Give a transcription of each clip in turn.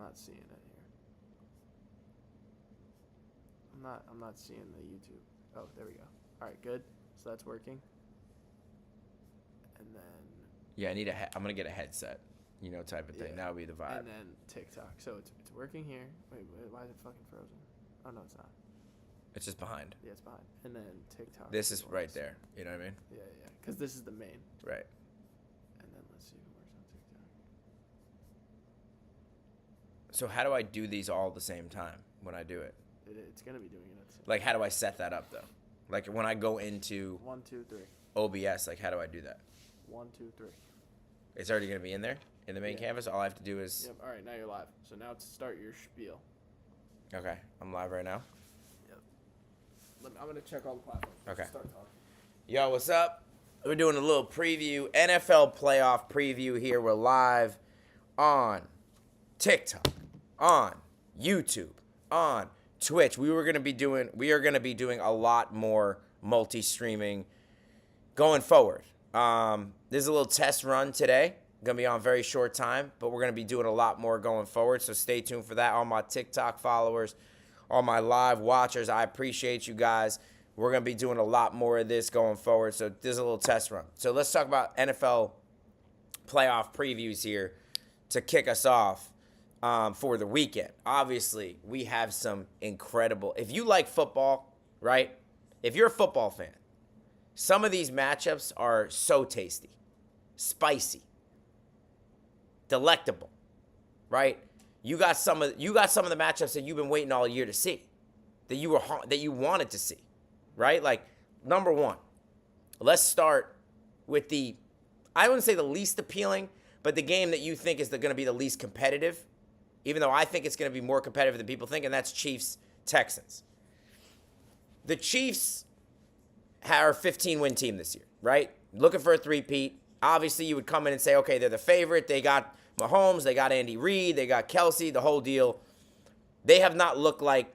not seeing it here. I'm not seeing the YouTube. Oh, there we go. All right, good. So that's working. And then. Yeah, I'm gonna get a headset, type of thing. Yeah. That would be the vibe. And then TikTok. So it's working here. Wait, why is it fucking frozen? Oh no, it's not. It's just behind. Yeah, it's behind. And then TikTok. This is right there. You know what I mean? Yeah. Because this is the main. Right. And then let's see if it works on TikTok. So how do I do these all at the same time when I do it? It's gonna be doing it at the same. Like, how do I set that up though? Like when I go into 1, 2, 3. OBS, like how do I do that? 1, 2, 3. It's already gonna be in there in the main canvas. All I have to do is. Yep. All right, now you're live. So now to start your spiel. Okay, I'm live right now. Yep. I'm gonna check all the platforms. Okay. Start talking. Yo, what's up? We're doing a little preview, NFL playoff preview here. We're live on TikTok, on YouTube, on Twitch. We are going to be doing a lot more multi-streaming going forward. This is a little test run today. Going to be on very short time, but we're going to be doing a lot more going forward. So stay tuned for that. All my TikTok followers, all my live watchers, I appreciate you guys. We're going to be doing a lot more of this going forward. So this is a little test run. So let's talk about NFL playoff previews here to kick us off for the weekend. Obviously, we have some incredible. If you like football, right? If you're a football fan, some of these matchups are so tasty, spicy, delectable, right? You got some of the matchups that you've been waiting all year to see, that you wanted to see. Right? Like, number one, let's start with I wouldn't say the least appealing, but the game that you think is going to be the least competitive, even though I think it's going to be more competitive than people think, and that's Chiefs-Texans. The Chiefs are a 15-win team this year, right? Looking for a three-peat. Obviously, you would come in and say, okay, they're the favorite. They got Mahomes. They got Andy Reid. They got Kelsey, the whole deal. They have not looked like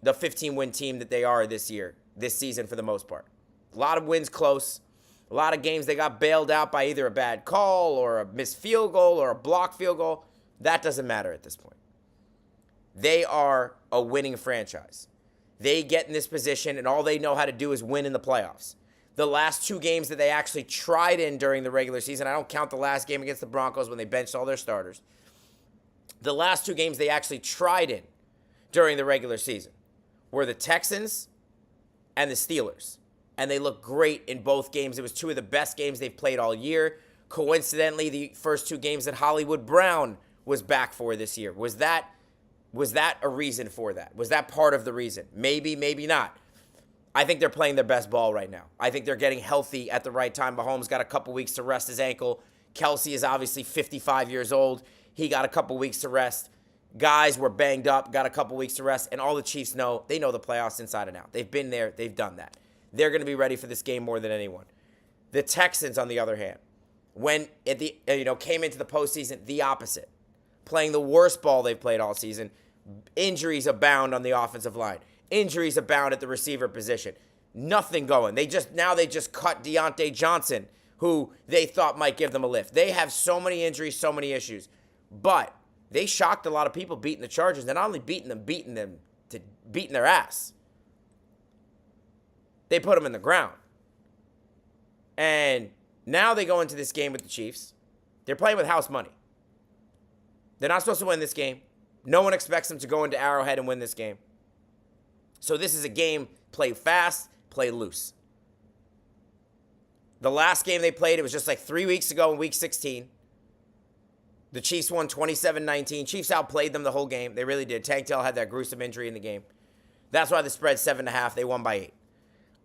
the 15-win team that they are this season for the most part. A lot of wins close. A lot of games they got bailed out by either a bad call or a missed field goal or a blocked field goal. That doesn't matter at this point. They are a winning franchise. They get in this position, and all they know how to do is win in the playoffs. The last two games that they actually tried in during the regular season, I don't count the last game against the Broncos when they benched all their starters. The last two games they actually tried in during the regular season were the Texans and the Steelers. And they looked great in both games. It was two of the best games they've played all year. Coincidentally, the first two games that Hollywood Brown was back for this year. Was that a reason for that? Was that part of the reason? Maybe, maybe not. I think they're playing their best ball right now. I think they're getting healthy at the right time. Mahomes got a couple weeks to rest his ankle. Kelsey is obviously 55 years old. He got a couple weeks to rest. Guys were banged up, got a couple weeks to rest, and all the Chiefs know, they know the playoffs inside and out. They've been there. They've done that. They're going to be ready for this game more than anyone. The Texans, on the other hand, came into the postseason, the opposite. Playing the worst ball they've played all season. Injuries abound on the offensive line. Injuries abound at the receiver position. Nothing going. They just cut Deontay Johnson, who they thought might give them a lift. They have so many injuries, so many issues. But they shocked a lot of people beating the Chargers. They're not only beating their ass. They put them in the ground. And now they go into this game with the Chiefs. They're playing with house money. They're not supposed to win this game. No one expects them to go into Arrowhead and win this game. So this is a game, play fast, play loose. The last game they played, it was just like 3 weeks ago in Week 16. The Chiefs won 27-19. Chiefs outplayed them the whole game. They really did. Tank Dell had that gruesome injury in the game. That's why the spread's 7.5. They won by 8.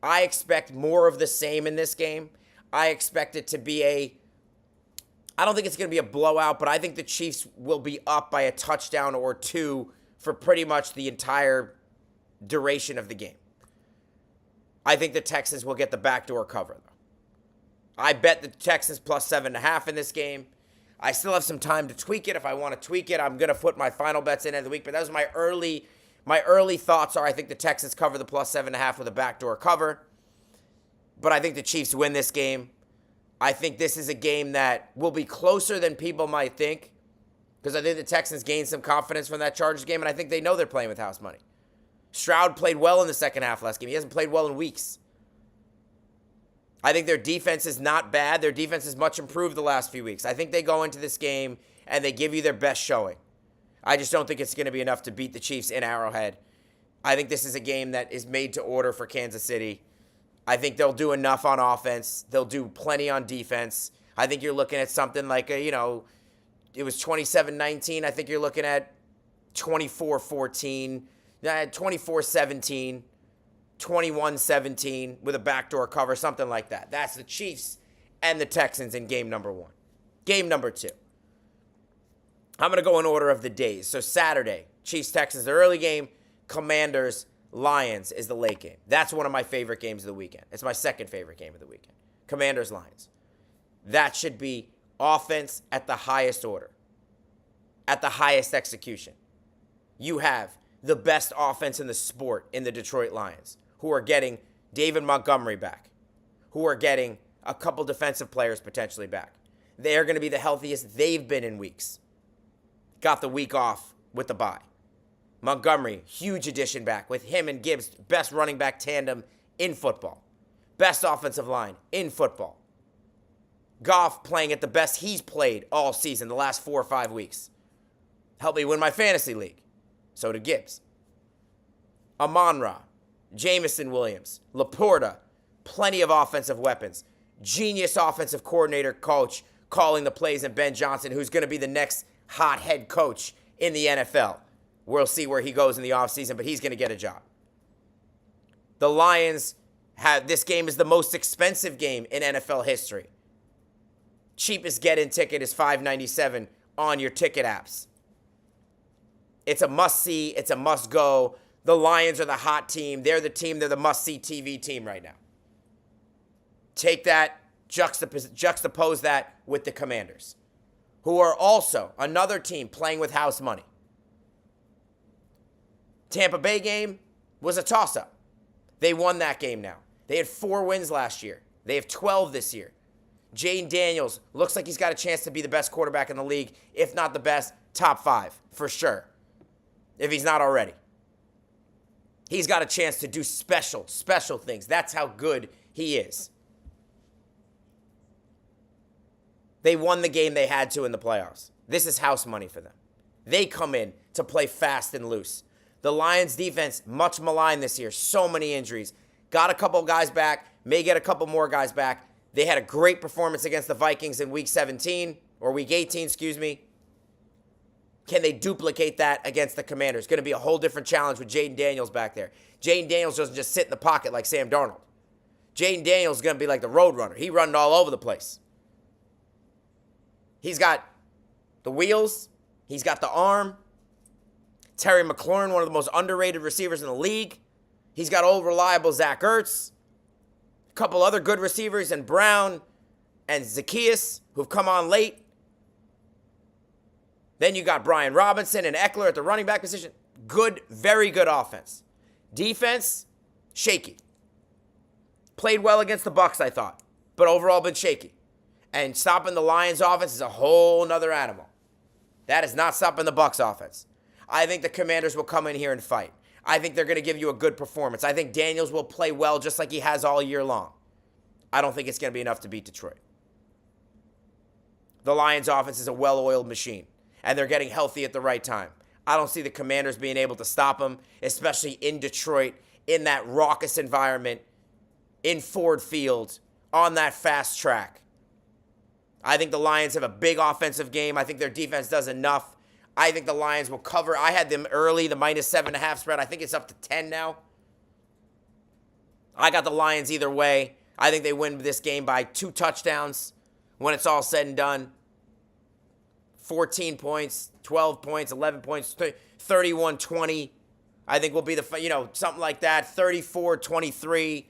I expect more of the same in this game. I expect it to be I don't think it's going to be a blowout, but I think the Chiefs will be up by a touchdown or two for pretty much the entire duration of the game. I think the Texans will get the backdoor cover, though. I bet the Texans plus 7.5 in this game. I still have some time to tweak it. If I want to tweak it, I'm going to put my final bets in at the week. But that was my early thoughts are I think the Texans cover the plus 7.5 with a backdoor cover. But I think the Chiefs win this game. I think this is a game that will be closer than people might think because I think the Texans gained some confidence from that Chargers game, and I think they know they're playing with house money. Stroud played well in the second half last game. He hasn't played well in weeks. I think their defense is not bad. Their defense is much improved the last few weeks. I think they go into this game and they give you their best showing. I just don't think it's going to be enough to beat the Chiefs in Arrowhead. I think this is a game that is made to order for Kansas City. I think they'll do enough on offense. They'll do plenty on defense. I think you're looking at something like, it was 27-19. I think you're looking at 24-14, 24-17, 21-17 with a backdoor cover, something like that. That's the Chiefs and the Texans in game number 1. Game number 2. I'm going to go in order of the days. So Saturday, Chiefs-Texans, the early game. Commanders-Lions is the late game. That's one of my favorite games of the weekend. It's my second favorite game of the weekend. Commanders-Lions. That should be offense at the highest order, at the highest execution. You have the best offense in the sport in the Detroit Lions, who are getting David Montgomery back, who are getting a couple defensive players potentially back. They are going to be the healthiest they've been in weeks. Got the week off with the bye. Montgomery, huge addition back with him and Gibbs, best running back tandem in football. Best offensive line in football. Goff playing at the best he's played all season, the last 4 or 5 weeks. Helped me win my fantasy league. So did Gibbs. Amon-Ra, Jameson Williams, Laporta, plenty of offensive weapons. Genius offensive coordinator coach calling the plays, and Ben Johnson, who's going to be the next hot head coach in the NFL. We'll see where he goes in the offseason, but he's going to get a job. The Lions this game is the most expensive game in NFL history. Cheapest get-in ticket is $5.97 on your ticket apps. It's a must-see. It's a must-go. The Lions are the hot team. They're the must-see TV team right now. Take that, juxtapose that with the Commanders, who are also another team playing with house money. Tampa Bay game was a toss-up. They won that game now. They had 4 wins last year. They have 12 this year. Jayden Daniels looks like he's got a chance to be the best quarterback in the league, if not the best, top 5 for sure, if he's not already. He's got a chance to do special things. That's how good he is. They won the game they had to in the playoffs. This is house money for them. They come in to play fast and loose. The Lions defense, much maligned this year. So many injuries. Got a couple guys back. May get a couple more guys back. They had a great performance against the Vikings in week 18. Can they duplicate that against the Commanders? Going to be a whole different challenge with Jayden Daniels back there. Jayden Daniels doesn't just sit in the pocket like Sam Darnold. Jayden Daniels is going to be like the road runner. He running all over the place. He's got the wheels. He's got the arm. Terry McLaurin, one of the most underrated receivers in the league. He's got old reliable Zach Ertz. A couple other good receivers, and Brown and Zacchaeus, who've come on late. Then you got Brian Robinson and Eckler at the running back position. Good, very good offense. Defense, shaky. Played well against the Bucs, I thought, but overall been shaky. And stopping the Lions offense is a whole nother animal. That is not stopping the Bucs offense. I think the Commanders will come in here and fight. I think they're going to give you a good performance. I think Daniels will play well just like he has all year long. I don't think it's going to be enough to beat Detroit. The Lions offense is a well-oiled machine, and they're getting healthy at the right time. I don't see the Commanders being able to stop them, especially in Detroit, in that raucous environment, in Ford Field, on that fast track. I think the Lions have a big offensive game. I think their defense does enough. I think the Lions will cover. I had them early, the -7.5 spread. I think it's up to 10 now. I got the Lions either way. I think they win this game by 2 touchdowns when it's all said and done. 14 points, 12 points, 11 points, 31-20. I think will be something like that. 34-23,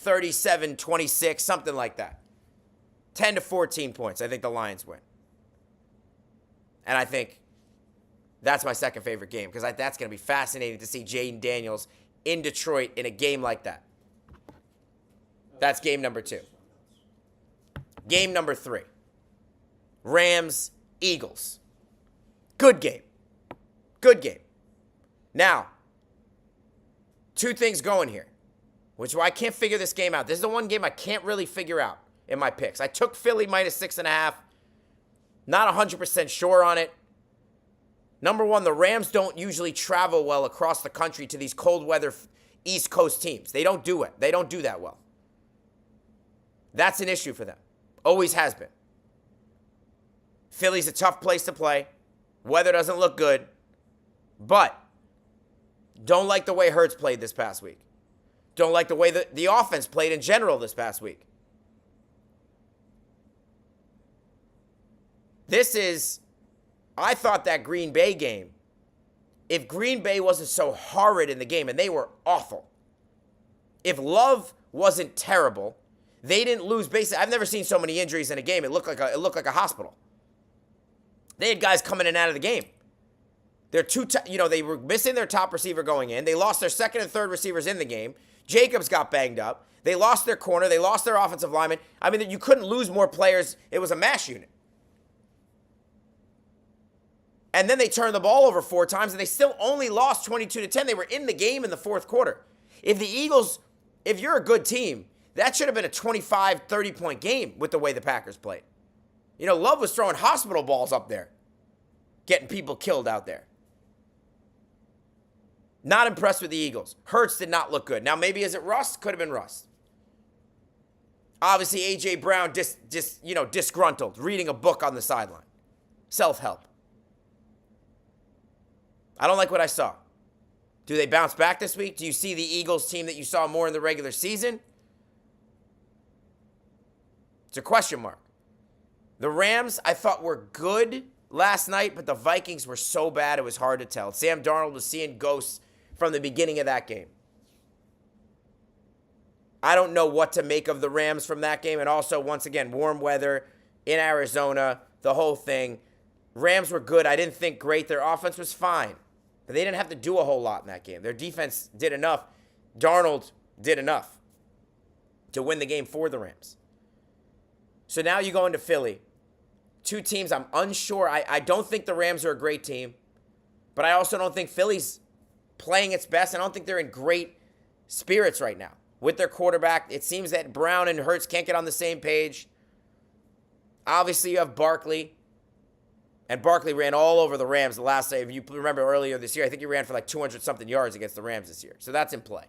37-26, something like that. 10 to 14 points. I think the Lions win. And I think that's my second favorite game because that's going to be fascinating to see Jayden Daniels in Detroit in a game like that. That's game number 2. Game number 3. Rams, Eagles. Good game. Good game. Now, two things going here, which I can't figure this game out. This is the one game I can't really figure out in my picks. I took Philly -6.5. Not 100% sure on it. Number one, the Rams don't usually travel well across the country to these cold weather East Coast teams. They don't do it. They don't do that well. That's an issue for them. Always has been. Philly's a tough place to play. Weather doesn't look good. But don't like the way Hurts played this past week. Don't like the way the offense played in general this past week. I thought that Green Bay game, if Green Bay wasn't so horrid in the game, and they were awful, if Love wasn't terrible, they didn't lose basically. I've never seen so many injuries in a game. It looked like a hospital. They had guys coming in and out of the game. They were missing their top receiver going in. They lost their second and third receivers in the game. Jacobs got banged up. They lost their corner. They lost their offensive lineman. I mean, you couldn't lose more players. It was a mash unit. And then they turned the ball over 4 times, and they still only lost 22-10. They were in the game in the fourth quarter. If the Eagles, if you're a good team, that should have been a 25, 30-point game with the way the Packers played. Love was throwing hospital balls up there, getting people killed out there. Not impressed with the Eagles. Hurts did not look good. Now, maybe is it rust? Could have been rust. Obviously, A.J. Brown disgruntled, reading a book on the sideline. Self-help. I don't like what I saw. Do they bounce back this week? Do you see the Eagles team that you saw more in the regular season? It's a question mark. The Rams, I thought, were good last night, but the Vikings were so bad it was hard to tell. Sam Darnold was seeing ghosts from the beginning of that game. I don't know what to make of the Rams from that game. And also, once again, warm weather in Arizona, the whole thing. Rams were good. I didn't think great. Their offense was fine. But they didn't have to do a whole lot in that game. Their defense did enough. Darnold did enough to win the game for the Rams. So now you go into Philly. Two teams I'm unsure. I don't think the Rams are a great team. But I also don't think Philly's playing its best. I don't think they're in great spirits right now. With their quarterback, it seems that Brown and Hurts can't get on the same page. Obviously, you have Barkley. And Barkley ran all over the Rams the last day. If you remember earlier this year, I think he ran for like 200-something yards against the Rams this year. So that's in play.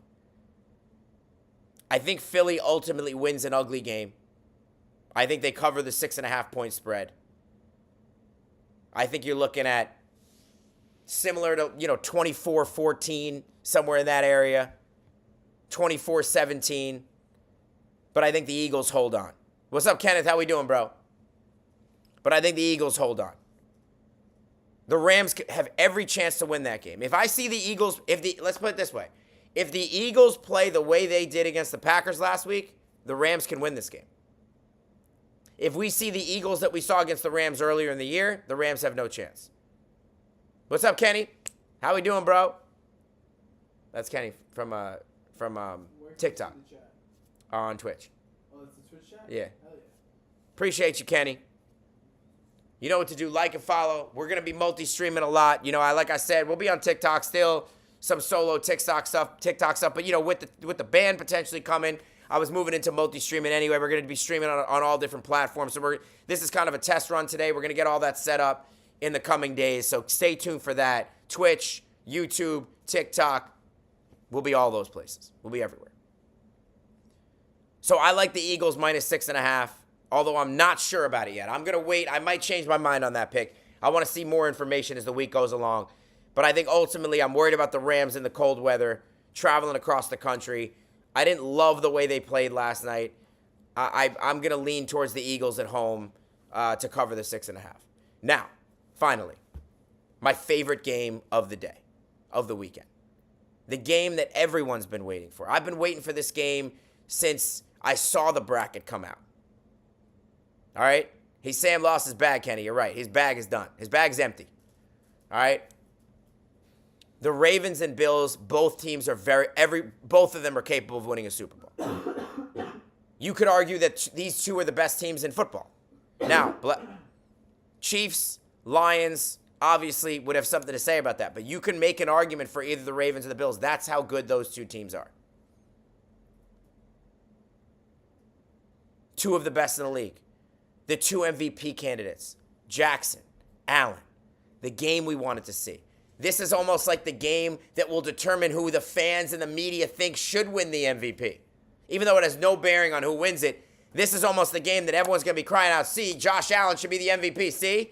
I think Philly ultimately wins an ugly game. I think they cover the 6.5-point spread. I think you're looking at similar to, 24-14, somewhere in that area. 24-17. But I think the Eagles hold on. What's up, Kenneth? How we doing, bro? But I think the Eagles hold on. The Rams have every chance to win that game. If I see the Eagles, let's put it this way. If the Eagles play the way they did against the Packers last week, the Rams can win this game. If we see the Eagles that we saw against the Rams earlier in the year, the Rams have no chance. What's up, Kenny? How we doing, bro? That's Kenny from TikTok on Twitch. Oh, it's a Twitch chat? Yeah. Hell yeah. Appreciate you, Kenny. You know what to do. Like and follow. We're going to be multi-streaming a lot. Like I said, we'll be on TikTok still. Some solo TikTok stuff. But, with the band potentially coming, I was moving into multi-streaming anyway. We're going to be streaming on all different platforms. So this is kind of a test run today. We're going to get all that set up in the coming days. So stay tuned for that. Twitch, YouTube, TikTok. We'll be all those places. We'll be everywhere. So I like the Eagles -6.5. Although I'm not sure about it yet. I'm going to wait. I might change my mind on that pick. I want to see more information as the week goes along. But I think ultimately I'm worried about the Rams in the cold weather, traveling across the country. I didn't love the way they played last night. I'm going to lean towards the Eagles at home to cover the 6.5. Now, finally, my favorite game of the day, of the weekend. The game that everyone's been waiting for. I've been waiting for this game since I saw the bracket come out. All right? Sam lost his bag, Kenny. You're right. His bag is done. His bag's empty. All right? The Ravens and Bills, both teams are both of them are capable of winning a Super Bowl. You could argue that these two are the best teams in football. Now, Chiefs, Lions, obviously would have something to say about that. But you can make an argument for either the Ravens or the Bills. That's how good those two teams are. Two of the best in the league. The two MVP candidates, Jackson, Allen. The game we wanted to see. This is almost like the game that will determine who the fans and the media think should win the MVP. Even though it has no bearing on who wins it, this is almost the game that everyone's going to be crying out, see, Josh Allen should be the MVP, see?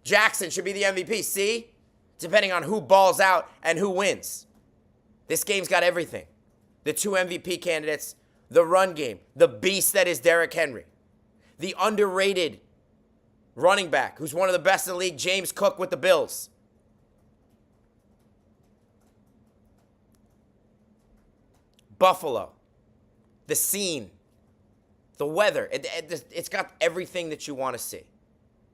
Jackson should be the MVP, see? Depending on who balls out and who wins. This game's got everything. The two MVP candidates, the run game, the beast that is Derrick Henry, the underrated running back who's one of the best in the league, James Cook with the Bills. Buffalo, the scene, the weather. It's got everything that you want to see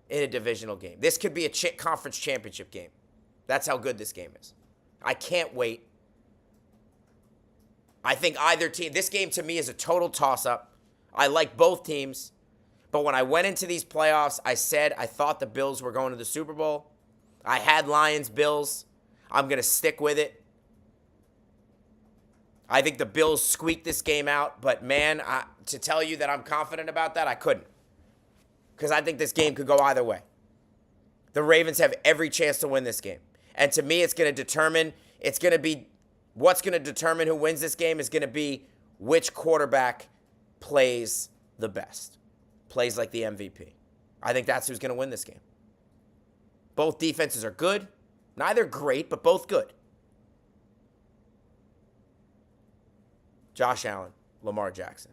in a divisional game. This could be a conference championship game. That's how good this game is. I can't wait. I think either team, this game to me is a total toss-up. I like both teams. But when I went into these playoffs, I said I thought the Bills were going to the Super Bowl. I had Lions, Bills. I'm going to stick with it. I think the Bills squeaked this game out. But, man, to tell you that I'm confident about that, I couldn't. Because I think this game could go either way. The Ravens have every chance to win this game. And to me, what's going to determine who wins this game is going to be which quarterback plays the best. Plays like the MVP. I think that's who's going to win this game. Both defenses are good. Neither great, but both good. Josh Allen, Lamar Jackson.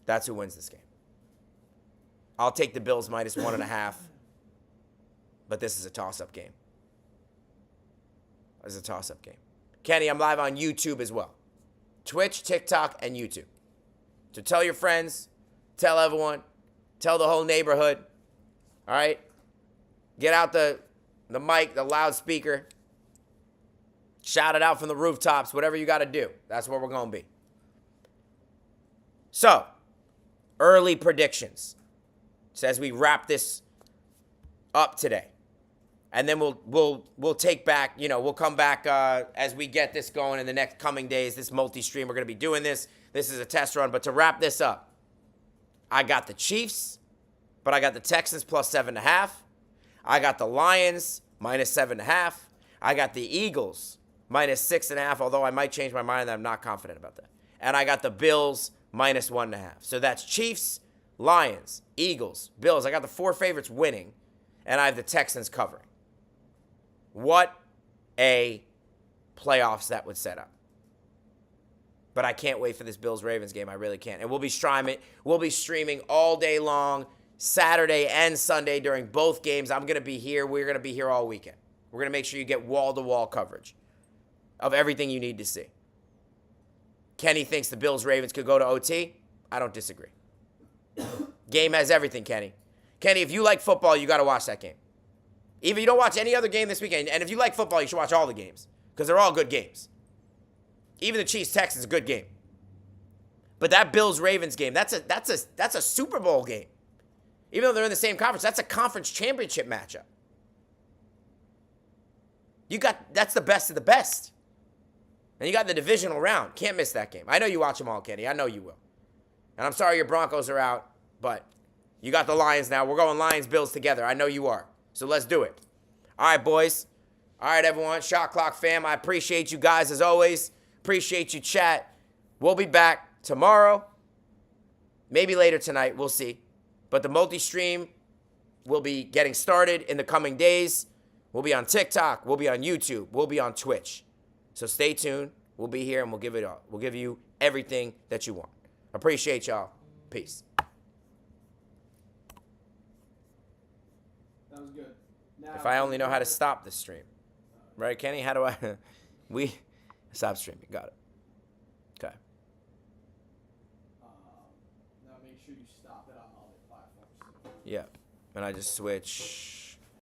That's who wins this game. I'll take the Bills minus 1.5. But this is a toss-up game. This is a toss-up game. Kenny, I'm live on YouTube as well. Twitch, TikTok, and YouTube. So tell your friends, tell everyone, tell the whole neighborhood. All right? Get out the mic, the loudspeaker. Shout it out from the rooftops, whatever you got to do. That's where we're going to be. So, early predictions. So as we wrap this up today. And then we'll take back, we'll come back as we get this going in the next coming days. This multi-stream, we're going to be doing this. This is a test run. But to wrap this up, I got the Chiefs, but I got the Texans plus 7.5. I got the Lions minus 7.5. I got the Eagles minus 6.5, although I might change my mind and I'm not confident about that. And I got the Bills minus 1.5. So that's Chiefs, Lions, Eagles, Bills. I got the four favorites winning, and I have the Texans covering. What a playoffs that would set up. But I can't wait for this Bills-Ravens game. I really can't. And we'll be streaming all day long, Saturday and Sunday during both games. I'm going to be here. We're going to be here all weekend. We're going to make sure you get wall-to-wall coverage of everything you need to see. Kenny thinks the Bills-Ravens could go to OT. I don't disagree. Game has everything, Kenny. Kenny, if you like football, you got to watch that game. Even if you don't watch any other game this weekend, and if you like football, you should watch all the games because they're all good games. Even the Chiefs-Texans is a good game. But that Bills-Ravens game, that's a Super Bowl game. Even though they're in the same conference, that's a conference championship matchup. That's the best of the best. And you got the divisional round. Can't miss that game. I know you watch them all, Kenny. I know you will. And I'm sorry your Broncos are out, but you got the Lions now. We're going Lions-Bills together. I know you are. So let's do it. All right, boys. All right, everyone. Shot Clock fam, I appreciate you guys as always. Appreciate you, chat. We'll be back tomorrow. Maybe later tonight. We'll see. But the multi-stream will be getting started in the coming days. We'll be on TikTok. We'll be on YouTube. We'll be on Twitch. So stay tuned. We'll be here and we'll give it all. We'll give you everything that you want. Appreciate y'all. Peace. That was good. Now, if I only know how to stop the stream. Right, Kenny? How do I? Stop streaming. Got it. Okay. Now make sure you stop it on all the platforms. Yeah. And I just switch.